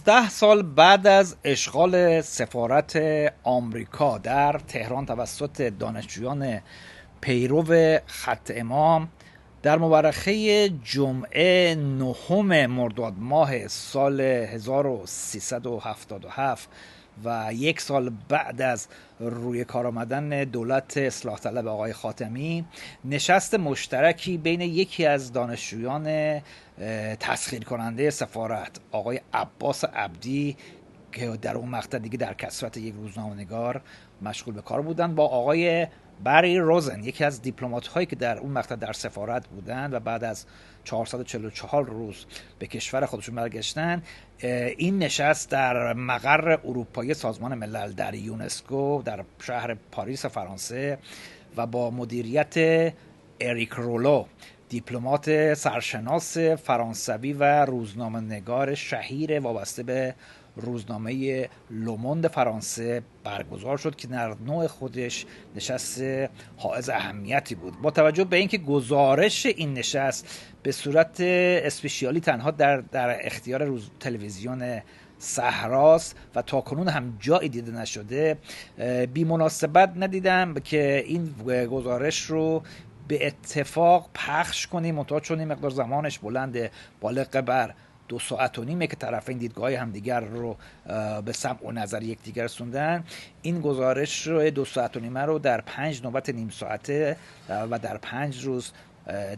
19 سال بعد از اشغال سفارت آمریکا در تهران توسط دانشجویان پیرو خط امام، در مورخه جمعه 9 مرداد ماه سال 1377 و یک سال بعد از روی کار آمدن دولت اصلاح طلب آقای خاتمی، نشست مشترکی بین یکی از دانشجویان تسخیر کننده سفارت آقای عباس عبدی که در اون مقطع دیگه در کسرت یک روزنامه‌نگار مشغول به کار بودن، با آقای برای روزن، یکی از دیپلمات هایی که در اون مقطع در سفارت بودن و بعد از 444 روز به کشور خودشون برگشتن، این نشست در مقر اروپایی سازمان ملل در یونسکو در شهر پاریس فرانسه و با مدیریت اریک رولو، دیپلمات سرشناس فرانسوی و روزنامه‌نگار شهیر وابسته به روزنامه لوموند فرانسه برگزار شد که در نوع خودش نشست حائز اهمیتی بود. با توجه به اینکه گزارش این نشست به صورت اسپشیالی تنها در اختیار تلویزیون صحراست و تاکنون هم جایی دیده نشده، بی مناسبت ندیدم که این گزارش رو به اتفاق پخش کنیم، منتها چون این مقدار زمانش بلنده، بالغ بر 2 ساعت و نیمه که طرفین دیدگاه همدیگر رو به سمع و نظر یکدیگر رسوندن، این گزارش رو 2 ساعت و نیمه رو در 5 نوبت نیم ساعته و در 5 روز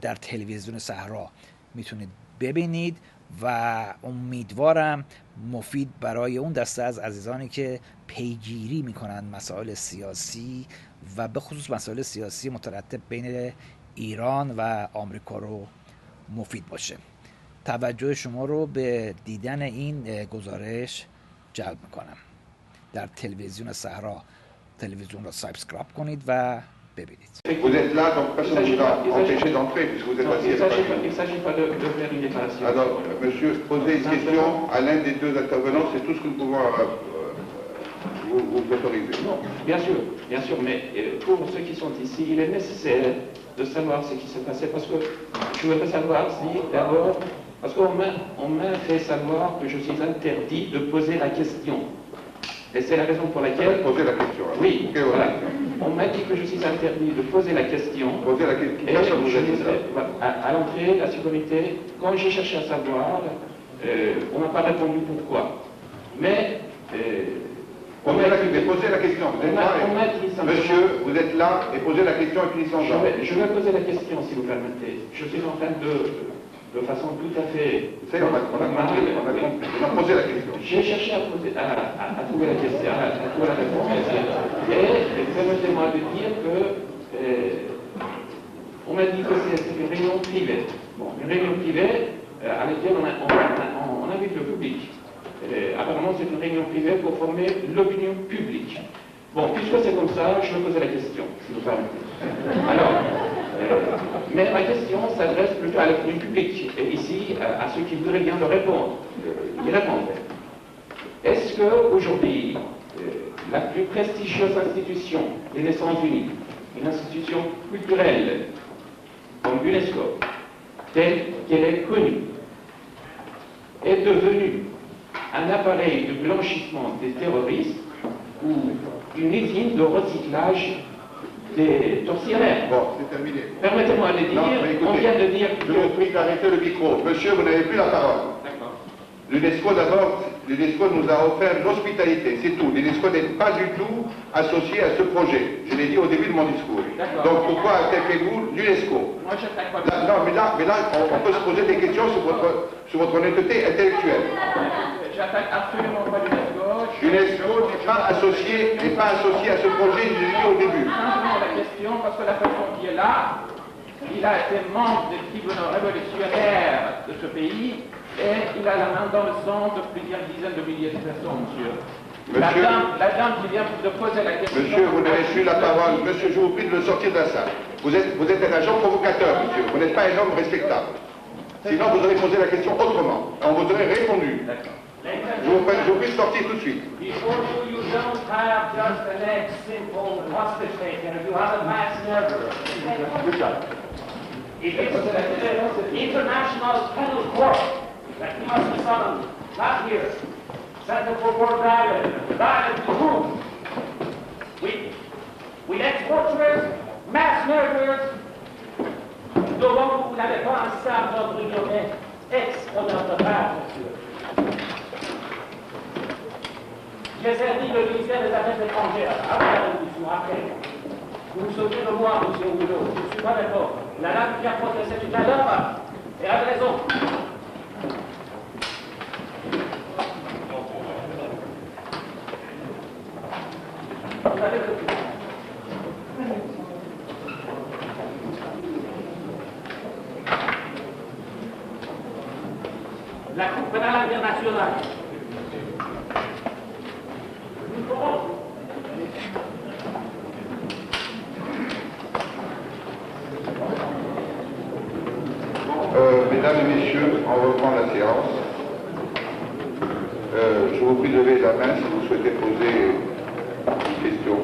در تلویزیون صحرا میتونید ببینید و امیدوارم مفید برای اون دسته از عزیزانی که پیگیری میکنن مسائل سیاسی و به خصوص مسائل سیاسی مترتب بین ایران و آمریکا رو مفید باشه. توجه شما رو به دیدن این گزارش جلب میکنم. در تلویزیون صحرا تلویزیون را سابسکرایب کنید و ببینید. Vous êtes là, donc personne ne vous a empêché d'entrer puisque vous êtes assis. Il ne s'agit pas de faire une déclaration. Alors, monsieur, posez une question à l'un des deux intervenants, c'est tout ce que nous pouvons vous autoriser. Non, bien sûr, mais pour ceux qui sont ici, il est nécessaire de savoir ce qui s'est passé parce que je voudrais savoir si d'abord, parce qu'on m'a fait savoir que je suis interdit de poser la question. Et c'est la raison pour laquelle... Poser la question. Oui, okay, voilà. On m'a dit que je suis interdit de poser la question. Poser la question. Et vous a dit ça. À l'entrée, la sécurité, quand j'ai cherché à savoir, on m'a pas répondu pourquoi. Mais... Posez la question. Monsieur, vous êtes là et posez la question et finissons. Je vais poser la question, si vous permettez. Je suis en train de façon tout à fait... On a posé la question. J'ai cherché à trouver la question, à trouver la réponse. Et permettez-moi de dire que... on m'a dit que c'était une réunion privée. Bon, une réunion privée à laquelle on invite le public. Apparemment, c'est une réunion privée pour former l'opinion publique. Bon, puisque c'est comme ça, je vais poser la question, si vous permettez. Alors, mais ma question s'adresse plutôt à l'opinion publique, et ici, à ceux qui voudraient bien y répondre. Est-ce qu'aujourd'hui, la plus prestigieuse institution des Nations Unies, une institution culturelle comme l'UNESCO, telle qu'elle est connue, est devenue un appareil de blanchissement des terroristes ou une usine de recyclage des tortionnaires? Bon, c'est terminé. Permettez-moi de dire, on vient de dire que... Je vous prie d'arrêter le micro. Monsieur, vous n'avez plus la parole. D'accord. L'UNESCO, d'abord, l'UNESCO nous a offert l'hospitalité, c'est tout. L'UNESCO n'est pas du tout associé à ce projet. Je l'ai dit au début de mon discours. Donc pourquoi attaquez-vous l'UNESCO? Moi, je n'attaque pas. Non, mais là, on peut se poser des questions sur votre honnêteté intellectuelle. J'attaque absolument pas l'UNESCO. L'UNESCO n'est pas associé à ce projet, je l'ai dit au début. Simplement la question, parce que la personne qui est là, il a été membre des tribunaux révolutionnaires de ce pays et il a la main dans le sang de plusieurs dizaines de milliers de personnes, monsieur. La dame qui vient de poser la question... Monsieur, vous n'avez plus la parole. Monsieur, je vous prie de le sortir de la salle. Vous êtes un agent provocateur, monsieur. Vous n'êtes pas un homme respectable. Sinon, vous aurez posé la question autrement. On vous aurait répondu. D'accord. Je vous prie de sortir tout de suite. Before you don't have just an egg simple hostage taker, you have a mass murderer. It is the international penal court that must be summoned, not here. Central for violence. Violence to whom? We ex-torturers, mass murderers. Devant vous n'avez pas un simple, entre guillemets, ex-notre part, monsieur. J'ai servi le ministère des Affaires étrangères après la Révolution, après. Vous vous souvenez de moi, monsieur Rouleau, je ne suis pas d'accord. La lame qui a protesté toute la l'œuvre, et a raison. Vous avez le... La Cour pénale internationale. Mesdames et messieurs, on reprend la séance. Je vous prie de lever la main si vous souhaitez poser une question.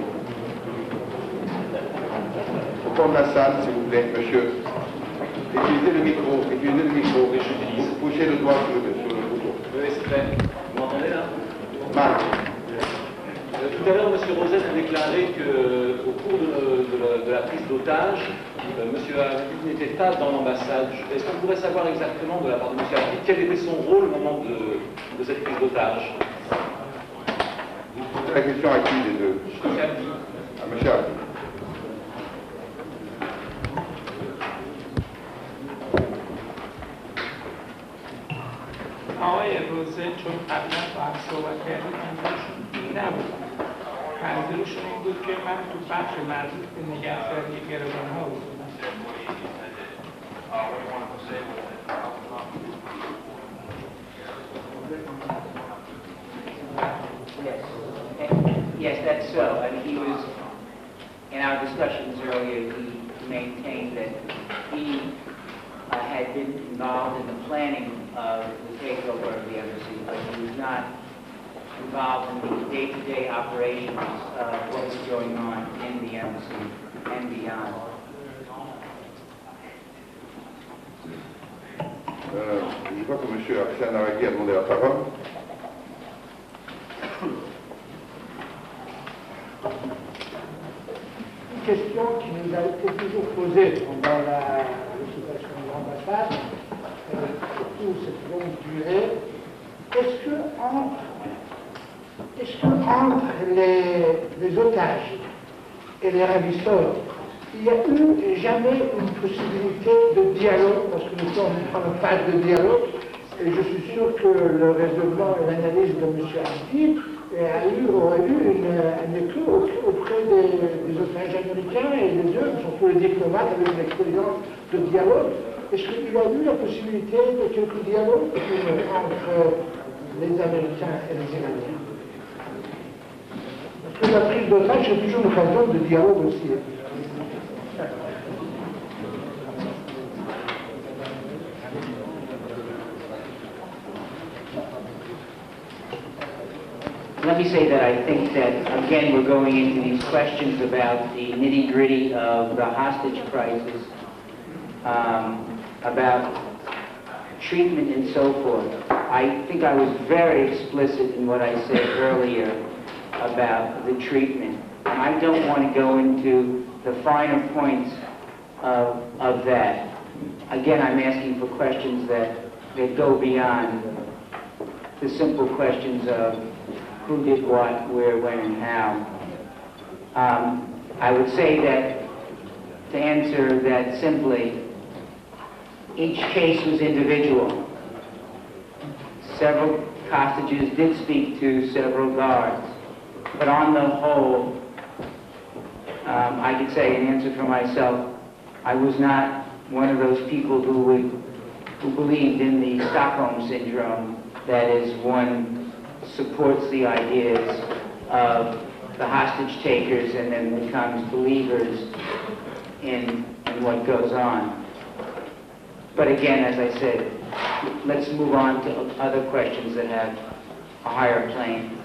Au fond de la salle, s'il vous plaît, monsieur. Utilisez le micro, utilisez le micro. Et j'utilise. Poussez le doigt sur le bouton. Oui, c'est fait. Vous m'entendez là? Marc. Tout à l'heure, M. Rosen a déclaré qu'au cours de la prise d'otage, M. Abdی n'était pas dans l'ambassade. Est-ce qu'on pourrait savoir exactement de la part de M. Abdí quel était son rôle au moment de cette prise d'otage? Vous posez la question à qui des deux? M. Abdí. À M. Abdí. آقای روزن چون قبلا با هم صحبت کردیم منظورشون این نبود. منظورشون این بود که من تو بخش مربوط به نگهداری گروگان‌ها بودم. Yes, that's so. I mean, he was, in our discussions earlier, he maintained that he had been involved in the planning of the takeover of the embassy, but he was not involved in the day-to-day operations of what was going on in the embassy and beyond. Je crois que M. Arsène Araki a demandé la parole. Une question qui nous a été toujours posée pendant l'occupation de l'ambassade, surtout cette longue durée. Est-ce que entre les otages et les ravisseurs, il n'y a eu jamais une possibilité de dialogue, parce que nous sommes en phase de dialogue, et je suis sûr que le raisonnement et l'analyse de M. Abdí aurait eu un écho auprès des otages américains et des deux, surtout les diplomates avec une expérience de dialogue. Est-ce qu'il y a eu la possibilité de quelques dialogues entre les Américains et les Iraniens? Parce que la prise d'otage, c'est toujours une occasion de dialogue aussi. Let me say that I think that, again, we're going into these questions about the nitty-gritty of the hostage crisis, about treatment and so forth. I think I was very explicit in what I said earlier about the treatment. I don't want to go into the finer points of that. Again, I'm asking for questions that go beyond the simple questions of who did what, where, when, and how. I would say that, to answer that simply, each case was individual. Several hostages did speak to several guards, but on the whole, I could say, in answer for myself, I was not one of those people who believed in the Stockholm syndrome, that is, one supports the ideas of the hostage takers and then becomes believers in what goes on. But again, as I said, let's move on to other questions that have a higher plane.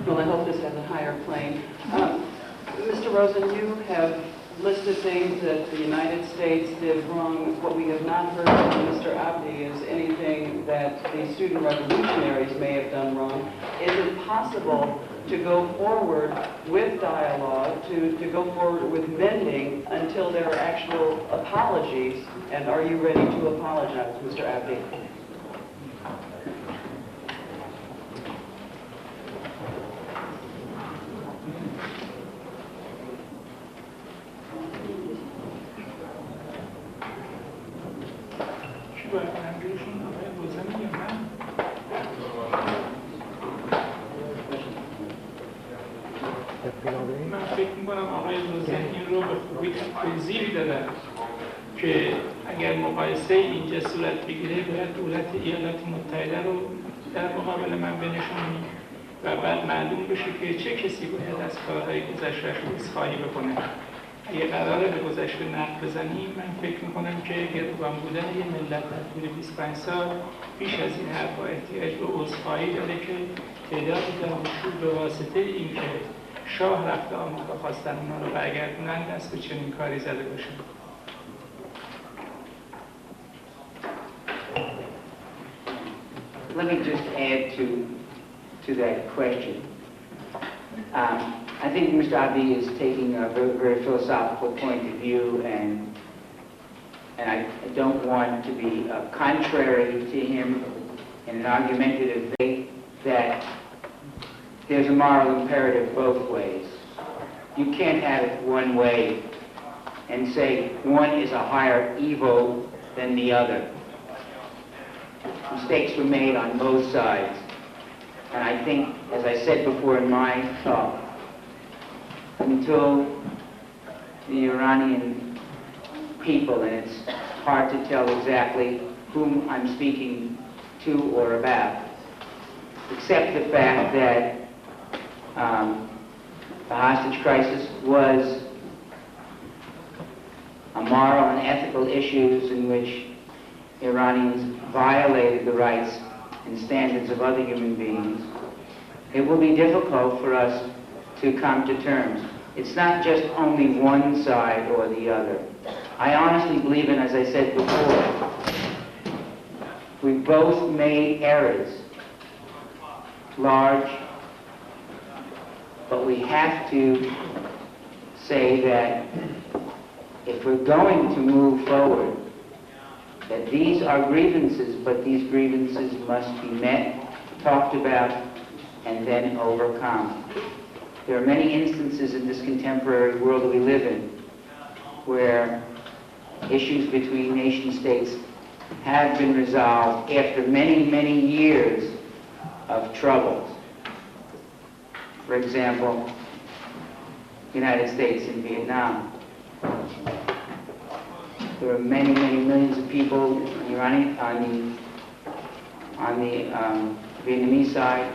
Well, I hope this has a higher plane. Mr. Rosen, you have list of things that the United States did wrong. What we have not heard from Mr. Abdi is anything that the student revolutionaries may have done wrong. Is it possible to go forward with dialogue, to go forward with mending until there are actual apologies? And are you ready to apologize, Mr. Abdi? من فکر میکنم آقای روزن این رو به خوبی توضیح دادن که اگر مقایسه اینجا صورت بگیره باید دولت ایالات متحده رو در مقابل من بنشونیم و بعد معلوم بشه که چه کسی باید از کارهای گذشته‌اش عذرخواهی بکنه. اگه قراره به گذشته نقد بزنیم، من فکر میکنم که گروگان بودن یه ملت در طول 25 سال بیش از این حرفا احتیاج به عذرخواهی داره که تعداد دانشجو به واسطه اینکه شاه رفته آمریکا خواستن اونا رو برگردونن دست به چنین کاری زده باشن. Let me just add to that question. I think Mr. Abdi is taking a very, very philosophical point of view, and I don't want to be contrary to him in an argumentative way that there's a moral imperative both ways. You can't have it one way and say one is a higher evil than the other. Mistakes were made on both sides. And I think, as I said before in my talk, until the Iranian people, and it's hard to tell exactly whom I'm speaking to or about, except the fact that the hostage crisis was a moral and ethical issues in which Iranians violated the rights and standards of other human beings. It will be difficult for us to come to terms. It's not just only one side or the other. I honestly believe, and as I said before, we both made errors, large, but we have to say that if we're going to move forward, that these are grievances, but these grievances must be met, talked about, and then overcome. There are many instances in this contemporary world that we live in where issues between nation states have been resolved after many, many years of troubles. For example, United States and Vietnam. There are many, many millions of people on the Vietnamese side,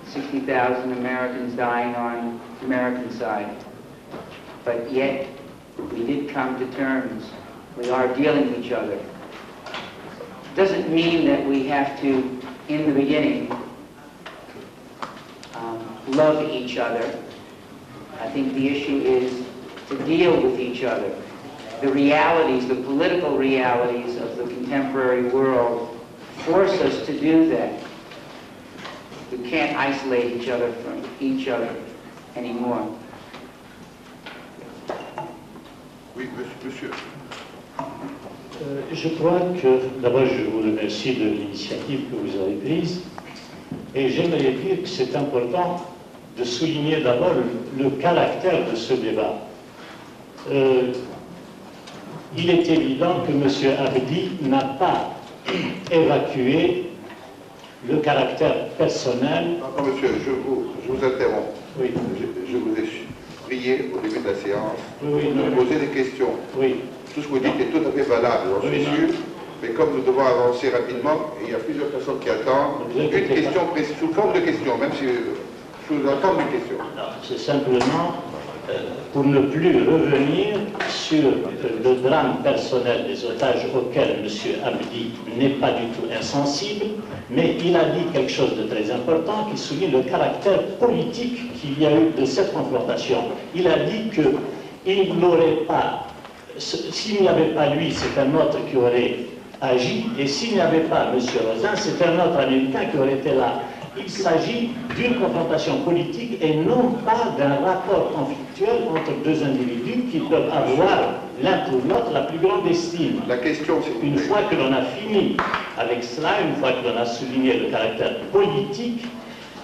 60,000 Americans dying on the American side. But yet, we did come to terms. We are dealing with each other. Doesn't mean that we have to, in the beginning, love each other. I think the issue is to deal with each other. The realities, the political realities of the contemporary world force us to do that. We can't isolate each other from each other anymore. Oui, monsieur. Je crois que, d'abord, je vous remercie de l'initiative que vous avez prise. Et j'aimerais dire que c'est important de souligner d'abord le caractère de ce débat. Il est évident que M. Abdi n'a pas évacué le caractère personnel. Non, monsieur, je vous interromps. Oui. Je vous ai prié au début de la séance de me poser des questions. Oui. Tout ce que vous dites est tout à fait valable, j'en suis sûr. Mais comme nous devons avancer rapidement, et il y a plusieurs personnes qui attendent, une question précise, sous forme de question, même si sous la forme de question. C'est simplement pour ne plus revenir sur le drame personnel des otages auquel M. Abdi n'est pas du tout insensible, mais il a dit quelque chose de très important qui souligne le caractère politique qu'il y a eu de cette confrontation. Il a dit que il n'aurait pas, s'il n'y avait pas lui, c'est un autre qui aurait agi, et s'il n'y avait pas M. Rosen, c'est un autre Américain qui aurait été là. Il s'agit d'une confrontation politique et non pas d'un rapport conflictuel entre deux individus qui peuvent avoir l'un pour l'autre la plus grande estime. La question, c'est... Une fois que l'on a fini avec cela, une fois que l'on a souligné le caractère politique,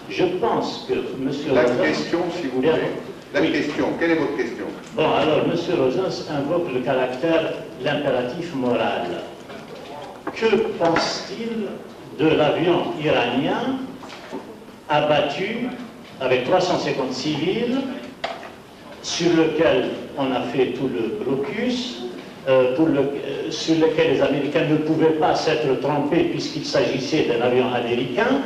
je pense que M. La Rosen... question, s'il vous plaît. La question, quelle est votre question? Bon, alors, M. Rosen invoque le caractère, l'impératif moral. Que pense-t-il de l'avion iranien abattu avec 350 civils, sur lequel on a fait tout le blocus, sur lequel les Américains ne pouvaient pas s'être trompés puisqu'il s'agissait d'un avion américain,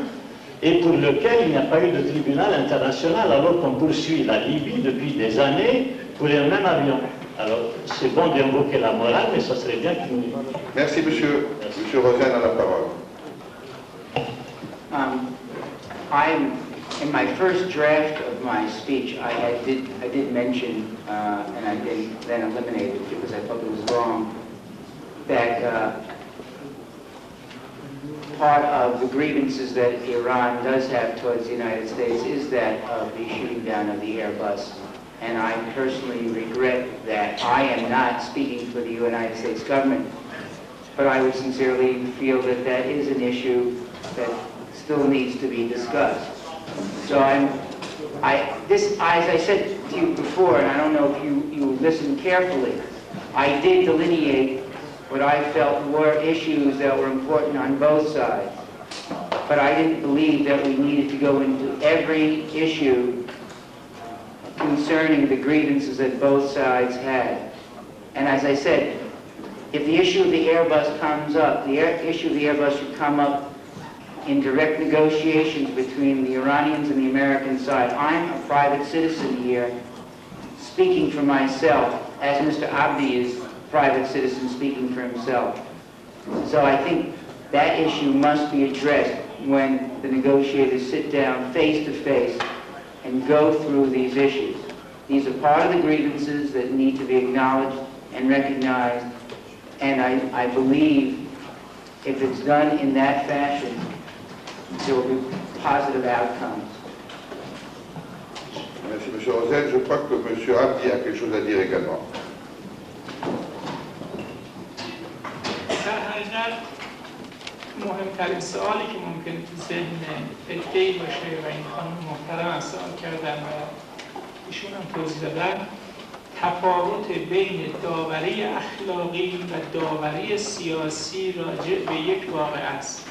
et pour lequel il n'y a pas eu de tribunal international alors qu'on poursuit la Libye depuis des années pour le même avion. Alors, c'est bon d'invoquer la morale, mais ça serait bien qu'il nous... Merci, monsieur. Merci. Monsieur Rosen a la parole. In my first draft of my speech, I did mention, and I then eliminated it because I thought it was wrong, that part of the grievances that Iran does have towards the United States is that of the shooting down of the Airbus. And I personally regret that I am not speaking for the United States government, but I would sincerely feel that that is an issue that still needs to be discussed. So as I said to you before, and I don't know if you listened carefully, I did delineate what I felt were issues that were important on both sides. But I didn't believe that we needed to go into every issue concerning the grievances that both sides had. And as I said, if the issue of the Airbus comes up, the issue of the Airbus should come up in direct negotiations between the Iranians and the American side. I'm a private citizen here, speaking for myself, as Mr. Abdi is a private citizen speaking for himself. So I think that issue must be addressed when the negotiators sit down face to face and go through these issues. These are part of the grievances that need to be acknowledged and recognized, and I believe if it's done in that fashion, there will be positive outcomes. Merci, M. Rosen. Je crois que M. Abdi a quelque chose à dire également. در حقیقت مهمترین سوالی که ممکنه تو ذهن عده‌ای باشه و این خانم محترم از سوال کردن و ایشون هم توضیح دادن، تفاوت بین داوری اخلاقی و داوری سیاسی راجع به یک واقعه است.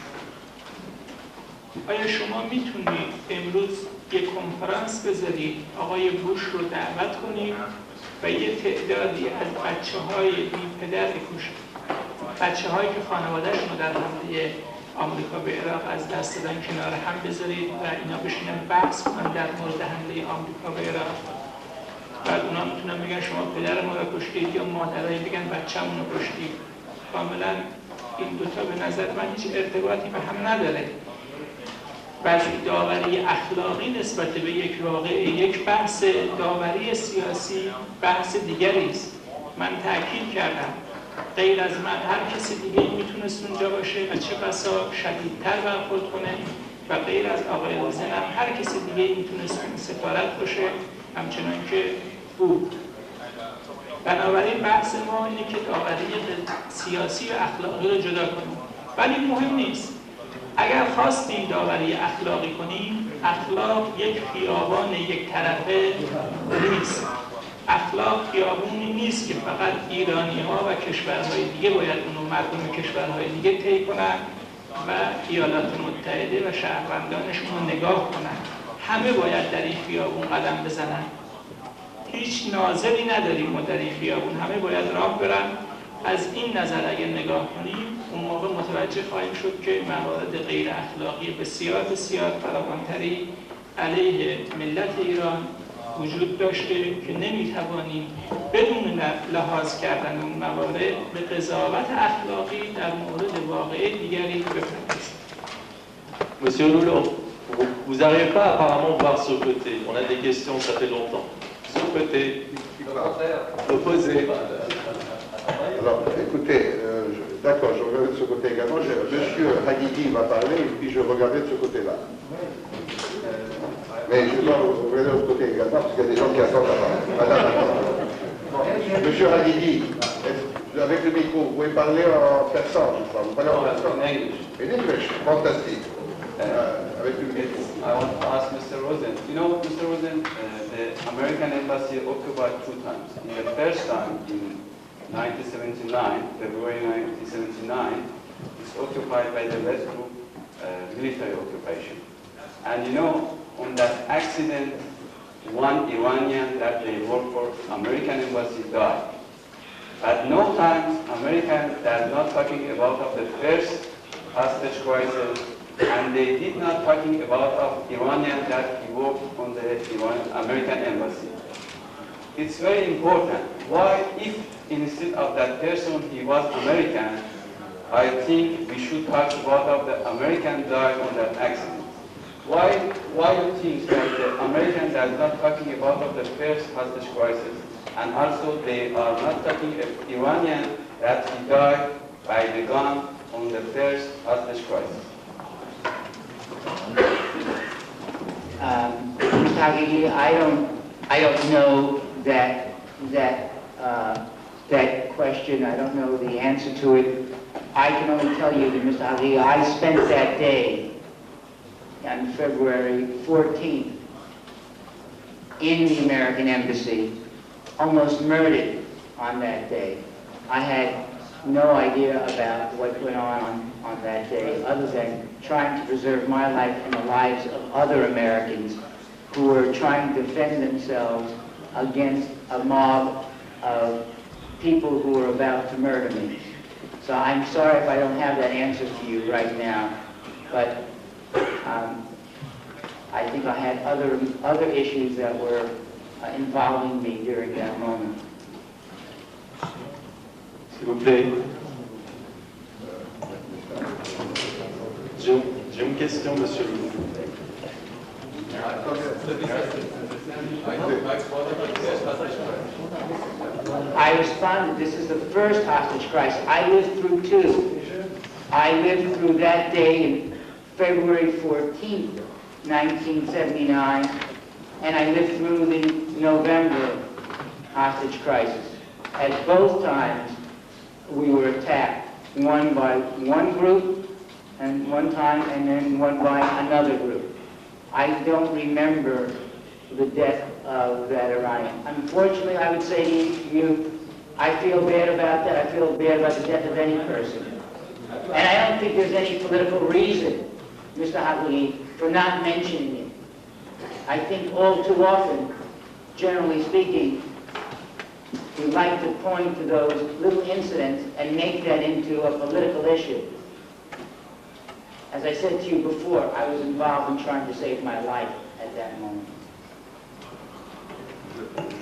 آیا شما میتونید امروز یک کنفرانس بذارید، آقای بوش رو دعوت کنید و یه تعدادی از بچه‌های بی پدر بچه‌هایی که خانواده‌شون رو در حمله آمریکا به عراق از دست دادن کنار هم بذارید و اینا بشینن بحث کنن در مورد حمله آمریکا به عراق؟ بعد اونا میتونن بگن شما پدر ما رو کشتید، یا مادرایی بگن بچه‌مون رو کشتید. کاملا این دوتا به نظر من هیچ ارتباطی به هم نداره. ولی داوری اخلاقی نسبت به یک واقعه، یک بحث داوری سیاسی بحث دیگری است. من تأکید کردم غیر از من هر کسی دیگه میتونست اونجا باشه و چه بسا شدیدتر برخورد کنه، و غیر از آقای روزن هم هر کسی دیگه میتونست اون سفارت باشه همچنان که بود. بنابراین بحث ما اینه که داوری سیاسی و اخلاقی رو جدا کنیم، ولی مهم نیست. اگر خواستیم داوری اخلاقی کنیم، اخلاق یک خیابان یک طرفه نیست. اخلاق خیابونی نیست که فقط ایرانی‌ها و کشورهای دیگه باید اونو مردم کشورهای دیگه طی کنن و ایالات متحده و شهروندانشون رو نگاه کنن. همه باید در این خیابون قدم بزنن. هیچ ناظری نداریم ما در این خیابون، همه باید راه برن. از این نظر اگر نگاه کنیم اون موقع متوجه خواهیم شد که موارد غیر اخلاقی بسیار بسیار فراوان‌تری علیه ملت ایران وجود داشته که نمیتوانیم بدون لحاظ کردن اون موارد به قضاوت اخلاقی در مورد واقعه دیگری بپردازیم. Monsieur Lolo, vous n'arrivez pas apparemment voir ce côté. On a des questions, ça fait longtemps. Ce côté. Opposé. Alors, écoutez, d'accord, je regarde de ce côté également. Monsieur Hadidi va parler, et puis je regardais de ce côté-là. Mais je dois regarder de l'autre côté également, parce qu'il y a des gens qui attendent là-bas. Madame, attends. Monsieur Hadidi, avec le micro, vous pouvez parler en persan, je crois. Vous parlez en persan. In English, fantastique. Avec le micro. I want to ask Mr. Rosen. You know, Mr. Rosen, the American embassy occupied 2 times. In the first time, in 1979, February 1979, it's occupied by the Red Group military occupation. And you know, on that accident, one Iranian that they worked for American embassy died. At no time, American they're not talking about of the first hostage crisis, and they did not talking about of Iranian that he worked on the American embassy. It's very important. Why, if instead of that person he was American, I think we should talk about of the American died on that accident. Why you think that the Americans are not talking about of the first hostage crisis, and also they are not talking of Iranian that he died by the gun on the first hostage crisis? I don't know that question. I don't know the answer to it. I can only tell you that, Mr. Hagi, I spent that day on February 14th in the American Embassy, almost murdered on that day. I had no idea about what went on that day, other than trying to preserve my life and the lives of other Americans who were trying to defend themselves against a mob of people who were about to murder me. So I'm sorry if I don't have that answer for you right now, but I think I had other issues that were involving me during that moment. S'il vous plaît. J'ai une question, monsieur. I responded, this is the first hostage crisis. I lived through 2. I lived through that day in February 14th, 1979, and I lived through the November hostage crisis. At both times, we were attacked, one by one group, and one time, and then one by another group. I don't remember the death of that Iranian. Unfortunately, I would say to you, I feel bad about that. I feel bad about the death of any person. And I don't think there's any political reason, Mr. Hatley, for not mentioning it. I think all too often, generally speaking, we like to point to those little incidents and make that into a political issue. As I said to you before, I was involved in trying to save my life at that moment.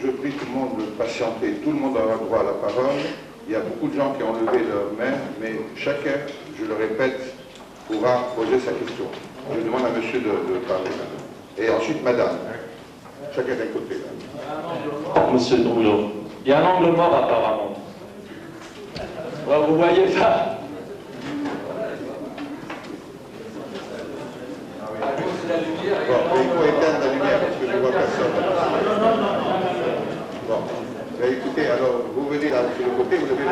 Je prie tout le monde de patienter. Tout le monde aura droit à la parole. Il y a beaucoup de gens qui ont levé leur main, mais chacun, je le répète, pourra poser sa question. Je demande à monsieur de parler. Et ensuite, madame. Chacun d'un côté. Monsieur Drouillot. Il y a un angle mort apparemment. Ouais, vous voyez ça? Bon, il faut éteindre la lumière parce que je ne vois personne. Bon, mais écoutez, alors vous venez là sur le côté, vous levez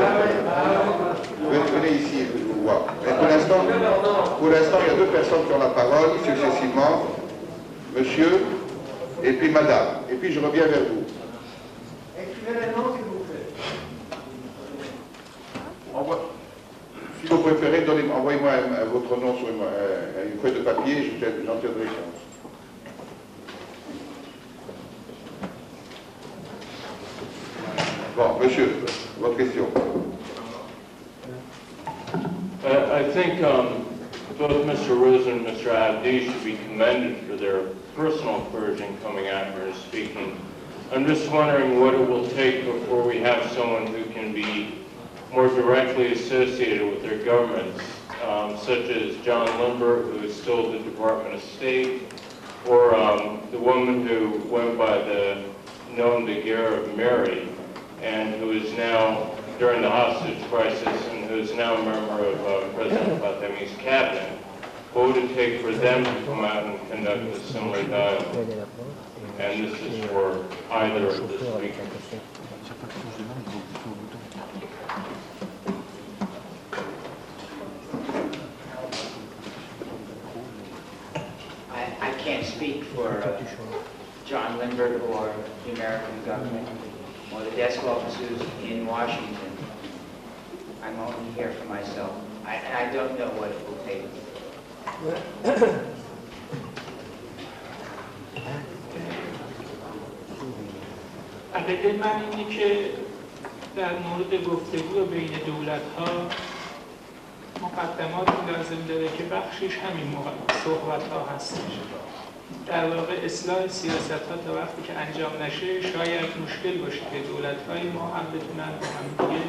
le venez ici, je vous vois. Mais pour l'instant, il y a 2 personnes qui ont la parole successivement, monsieur et puis madame. Et puis je reviens vers vous. Écrivez le nom, s'il vous plaît. Si vous préférez, envoyez-moi votre nom sur une feuille de papier, j'en tiendrai compte. Bon, monsieur, votre question. I think both Mr. Rosen and Mr. Abdi should be commended for their personal courage in coming out here and speaking. I'm just wondering what it will take before we have someone who can be more directly associated with their governments, such as John Limber, who is still the Department of State, or the woman who went by the nom de guerre of Mary, and who is now, during the hostage crisis, and who is now a member of President Khatami's cabinet, what would it take for them to come out and conduct a similar dialogue? And this is for either of the speakers. I can't speak for John Lindbergh or the American government or the desk officers in Washington. I'm only here for myself. And I don't know what it will take. عقیده من اینه که در مورد گفتگو بین دولت‌ها مقدماتی لازم داره که بخشش همین صحبت‌ها هستش. در واقع اصلاح سیاست‌ها تا وقتی که انجام نشه شاید مشکل باشه که دولت‌های ما هم بتونن با هم دیگه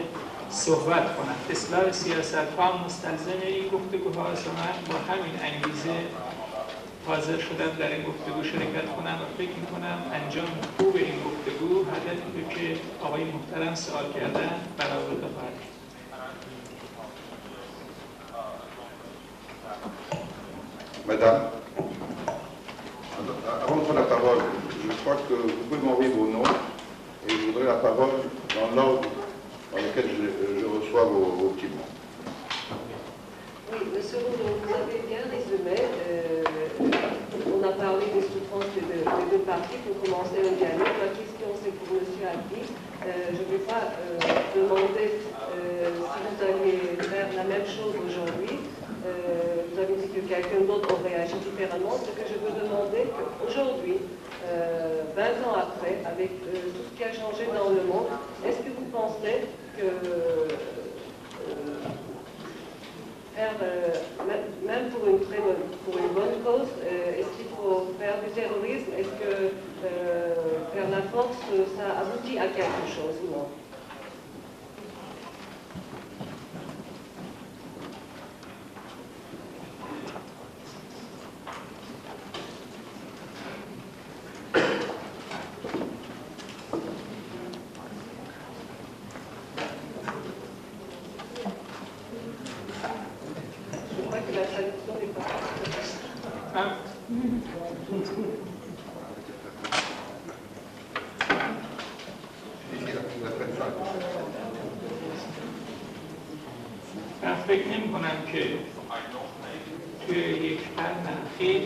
صحبت کنن. اصلاح سیاست‌ها مستلزم این گفتگوهاست و من با همین انگیزه حاضر شدم در این گفتگو شرکت کنم و فکر می‌کنم انجام خوب این گفتگو هدفی که آقای محترم سوال کردن برآورده خواهد شد. Madame, avant de prendre la parole, je crois que vous pouvez m'envoyer vos noms et je voudrais la parole dans l'ordre dans lequel je reçois vos petits mots. Oui, monsieur Rouzin, vous avez bien résumé. On a parlé des souffrances des deux parties pour commencer un dialogue. La question, c'est pour monsieur Abdi. Je ne vais pas demander si vous allez faire la même chose aujourd'hui. Vous avez dit que quelqu'un d'autre aurait agi différemment. Ce que je veux demander, qu'aujourd'hui, 20 ans après, avec tout ce qui a changé dans le monde, est-ce que vous pensez que faire, même pour une bonne cause, est-ce qu'il faut faire du terrorisme? Est-ce que faire la force, ça aboutit à quelque chose ou non? من فکر نمی کنم که توی یک قرن اخیر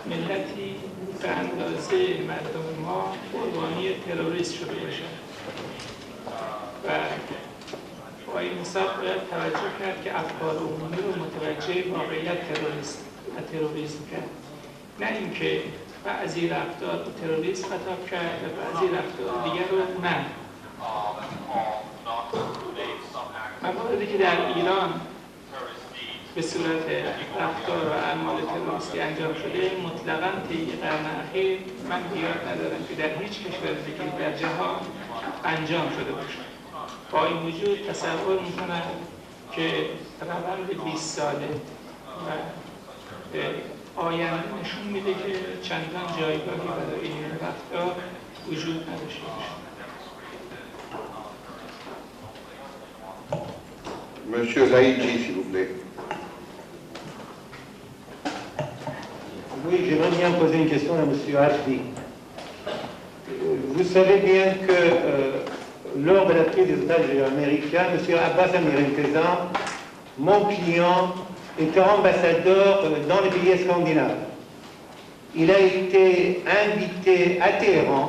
ملتی به اندازه مردم ما قربانی تروریست شده باشن و با این حساب باید توجه کرد که افکار عمومی رو متوجه واقعیت تروریسم کرد، نه اینکه بعضی رفتار رو تروریسم خطاب کرد و بعضی رفتار دیگر رو نه. مواردی که در ایران به صورت رفتار و اعمال تروریستی انجام شده مطلقاً طی قرن اخیر من یاد ندارم که در هیچ کشور دیگری در جهان انجام شده باشه. با این وجود تصور میکنم که روند 20 ساله و آینده نشون میده که چندان جایگاهی برای این رفتار وجود نداشته باشه. Monsieur Zaïdji, s'il vous plaît. Oui, j'aimerais bien poser une question à M. Abdi. Vous savez bien que lors de la prise des otages américains, M. Abbas Amir-Président, mon client, était ambassadeur dans les pays scandinaves. Il a été invité à Téhéran.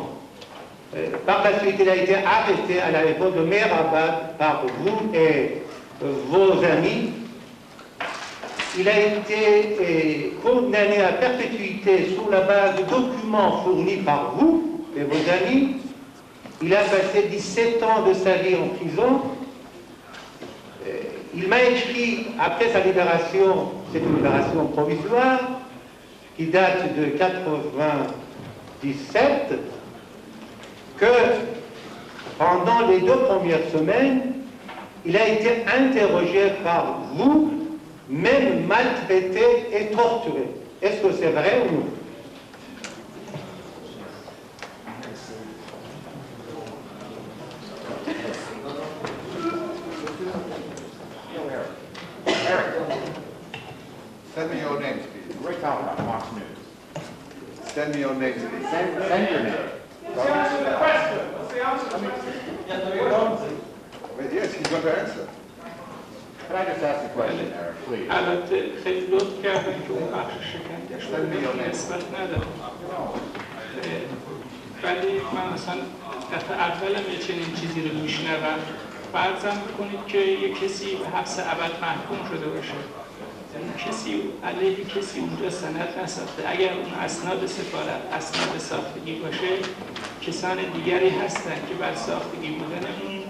Par la suite, il a été arrêté à l'aéroport de Mehrabad par vous et vos amis. Il a été condamné à perpétuité sur la base de documents fournis par vous et vos amis. Il a passé 17 ans de sa vie en prison. Il m'a écrit, après sa libération, c'est une libération provisoire, qui date de 1997, que pendant les 2 premières semaines, il a été interrogé par vous, même maltraité et torturé. Est-ce que c'est vrai ou non? Send me your names, please. We're talking about Fox News. Send me your names, please. Send your names. What's the answer to the question? What's the answer to the question? Yes, he's going to answer. Can I just ask a question, Eric, please? البته خیلی لطف کردن که اون بخش شکنجه شده به نسبت ندارم. ولی من مثلا دفعه اولم یه چنین چیزی رو میشنوم. فرضاً بکنید که یه کسی به حبس ابد محکوم شده باشه. کسی علیه کسی اونجا سند نساخته. اگر اون اسناد سفارت اسناد ساختگی باشه، کسان دیگری هستن که بر ساختگی بودن اون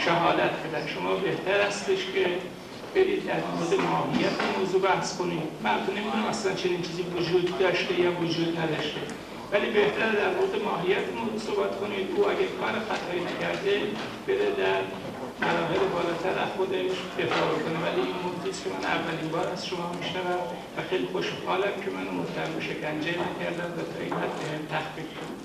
شهادت بدن. شما بهتر هستش که برید در مورد ماهیت موضوع بحث کنید. من نمیدونم اصلا چنین چیزی وجود داشته یا وجود نداشته، ولی بهتر در مورد ماهیت موضوع صحبت کنید. او اگر کار خطایی نکرده بره در مراحل بالاتر از خودش دفاع کنه. ولی این موضوعی است که من اولین بار از شما میشنوم و خیلی خوشحالم که منو متهم به شکنجه نکردن و تا این حد بهم تخفیف دادن.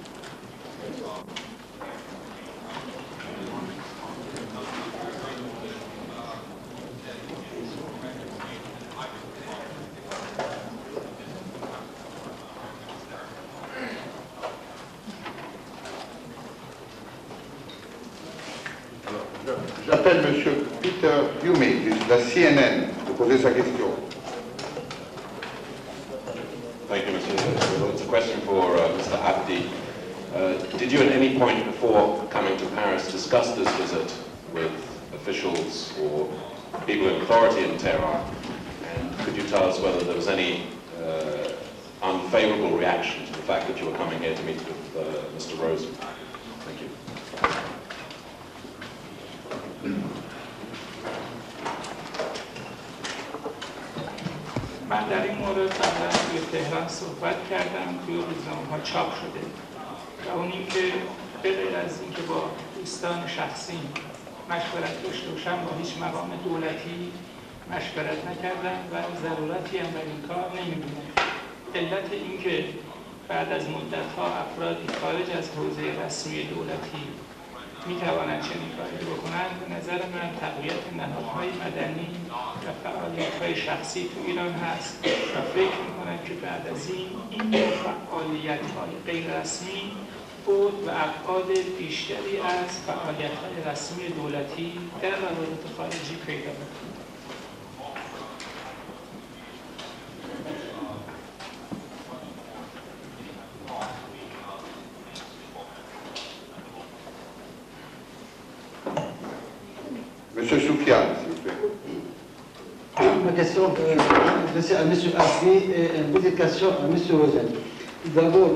J'appelle M. Peter Yumi, de la CNN, pour poser sa question. Thank you, Mr. It's a question for Mr. Abdi. Did you at any point before coming to Paris discuss this visit with officials or people in authority in Tehran? And could you tell us whether there was any unfavorable reaction to the fact that you were coming here to meet with Mr. Rosen? Thank you. من در این مورد قبلا توی تهران صحبت کردم، توی روزنامه‌ها چاپ شده و اون این که به غیر از اینکه با دوستان شخصی مشورت داشته باشم با هیچ مقام دولتی مشورت نکردم و ضرورتی هم در این کار نمی‌بینم. علت اینکه بعد از مدت‌ها افرادی خارج از حوزه رسمی دولتی می‌توانند چنین کاری بکنند، به نظر من تقویت نهادهای مدنی و فعالیت‌های شخصی تو ایران هست و فکر می‌کنم که بعد از این فعالیت‌های غیر رسمی بود و ابعاد بیشتری از فعالیت‌های رسمی دولتی در روابط خارجی پیدا می‌کند. Monsieur Soufiane, s'il vous plaît. Ma question est à M. Abdi et une petite question à M. Rosen. D'abord,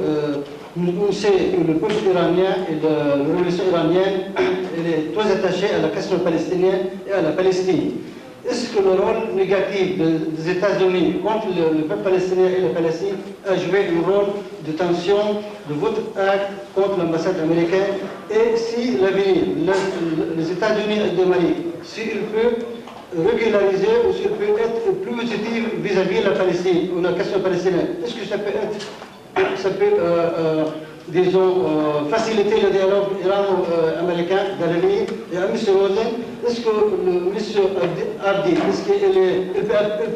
on sait que le peuple iranien et la révolution iranienne elle est très attachée à la question palestinienne et à la Palestine. Est-ce que le rôle négatif des États-Unis contre le peuple palestinien et la Palestine a joué un rôle de tension de votre acte contre l'ambassade américaine? Et si l'avenir, les États-Unis et le Mali, s'il peut régulariser ou s'il peut être plus positif vis-à-vis de la Palestine ou la question palestinienne, est-ce que ça peut disons, faciliter le dialogue irano-américain dans l'avenir? Et à M. Rosen, est-ce que M. Abdi, est-ce qu'il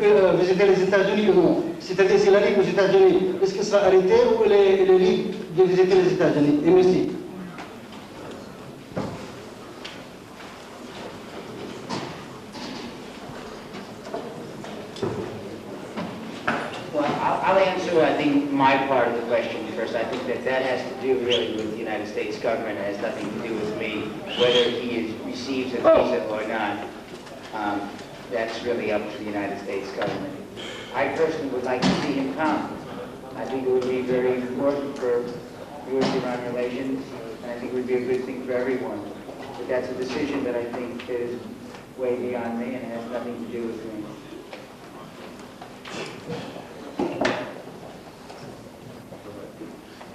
peut visiter les États-Unis ou non? C'est-à-dire, s'il arrive aux États-Unis, est-ce qu'il sera arrêté ou il est libre de visiter les États-Unis? Et merci. I'll answer, I think, my part of the question first. I think that has to do really with the United States government. It has nothing to do with me, whether he receives a visa or not. That's really up to the United States government. I personally would like to see him come. I think it would be very important for U.S.-Iran relations, and I think it would be a good thing for everyone. But that's a decision that I think is way beyond me and has nothing to do with me.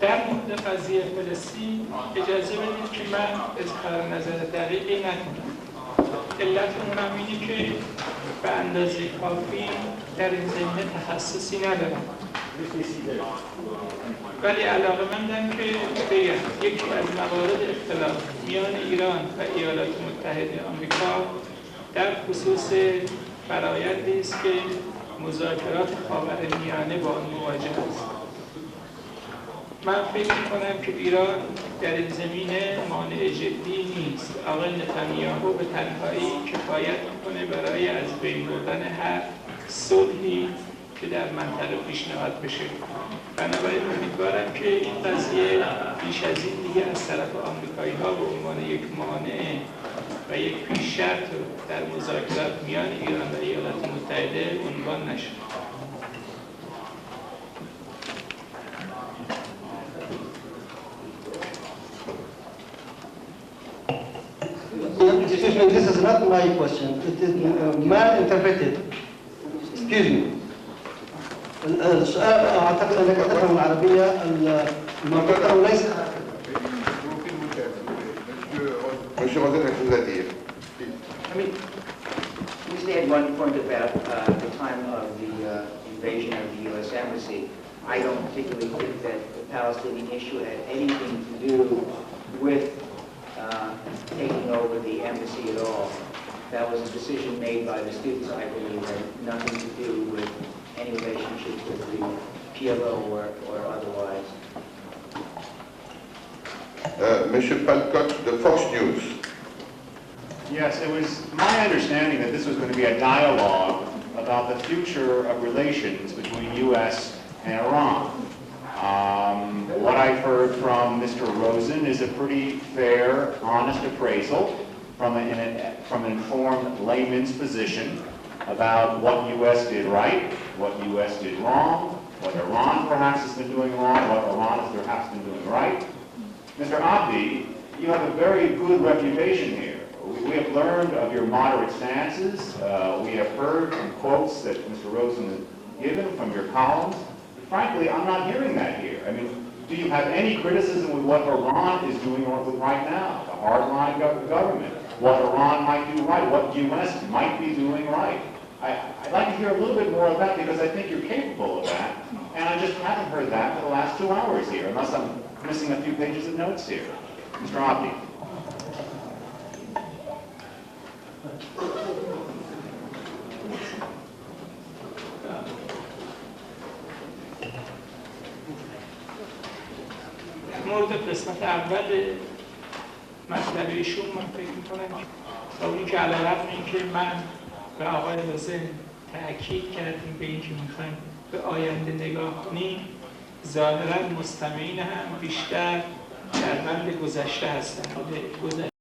در مورد قضیه فلسطین اجازه بدید که من اظهار نظر دقیقی نکنم. علت اونم اینه که به اندازه کافی در این زمینه تخصصی ندارم. ولی علاقه‌مندم که بگم یکی از موارد اختلاف میان ایران و ایالات متحده آمریکا در خصوص فرایندی است که مذاکرات خاورمیانه با آن مواجه است. من فکر می‌کنم که ایران در این زمینه مانع جدی نیست. آقای نتانیاهو به تنهایی کفایت می‌کنه برای از بین بردن هر صلحی که در منطقه پیشنهاد بشه. بنابراین امیدوارم که این قضیه بیش از این دیگه از طرف آمریکایی‌ها به عنوان یک مانع و یک پیش شرط در مذاکرات میان ایران و ایالات متحده عنوان نشه. Excuse me, this is not my question. It is mal-interpreted. Excuse me. السؤال أعتقد أنك تفهم العربية المنطقة وليس. Monsieur Rosen a quelque chose à dire. I mean, you said one point about the time of the invasion of the U.S. Embassy. I don't particularly think that the Palestinian issue had anything to do with taking over the embassy at all. That was a decision made by the students, I believe, had nothing to do with any relationship with the PLO or otherwise. Monsieur Palcock, the Fox News. Yes, it was my understanding that this was going to be a dialogue about the future of relations between U.S. and Iran. What I've heard from Mr. Rosen is a pretty fair, honest appraisal from an informed layman's position about what U.S. did right, what U.S. did wrong, what Iran perhaps has been doing wrong, what Iran has perhaps been doing right. Mr. Abdi, you have a very good reputation here. We have learned of your moderate stances. We have heard from quotes that Mr. Rosen has given from your columns. Frankly, I'm not hearing that here. I mean, do you have any criticism with what Iran is doing right now? The hardline government, what Iran might do right, what U.S. might be doing right. I'd like to hear a little bit more of that because I think you're capable of that. And I just haven't heard that for the last 2 hours here, unless I'm missing a few pages of notes here. Mr. Abdi. مورد قسمت اول مطلب ایشون من فکر میکنم که تا اونی که علیرغم اینکه من به آقای روزن تأکید کردیم به اینکه میخوایم به آینده نگاه کنیم، ظاهرا مستمعین هم بیشتر در بند گذشته هستند.